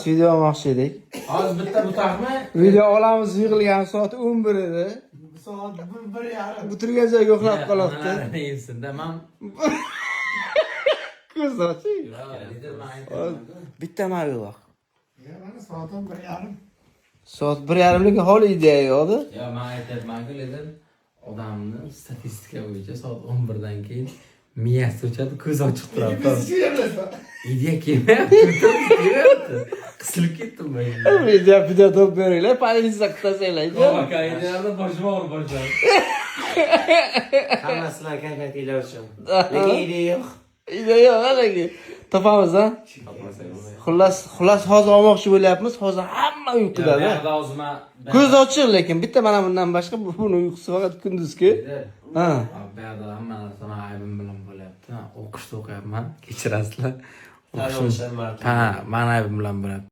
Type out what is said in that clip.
Video olmoqchi edik. Hozir bitta butaqmi? Video olamiz yig'ilgan soat 11 edi. Soat 1:30. Butirgan joyga uxlab qolyapti. Neysinda men Ko'z oching. Bitta mavi bor. Mana soat 1:30. Soat 1:30lik hol ideya yo'qdi. yo men aytyapman-ku lekin odamni statistika bo'yicha soat 11 dan keyin miyasi o'chadi, ko'z ochiq turadi. Ideya kelmayapti. Qisilib ketdim men. Video top beringlar, politsiya qitasanglar. Aka ideyalarni boshim og'rib boshladi. Hammasilar kankatinglar uchun. Lekin ideya yo'q. Ideya yo'q haligi. Topamiz ha. Xullas hozir olmoqchi bo'lyapmiz. Hozir hamma uyquda. Ko'z ochiq lekin bitta mana bundan boshqa buni uyqusi faqat kunduzki. Ha. Bu yerda hamma narsa men aybim bilan bo'lyapti. O'qishda o'qiyapman. Kechirasizlar. O'qishim. Ha, men aybim bilan bo'lyapti.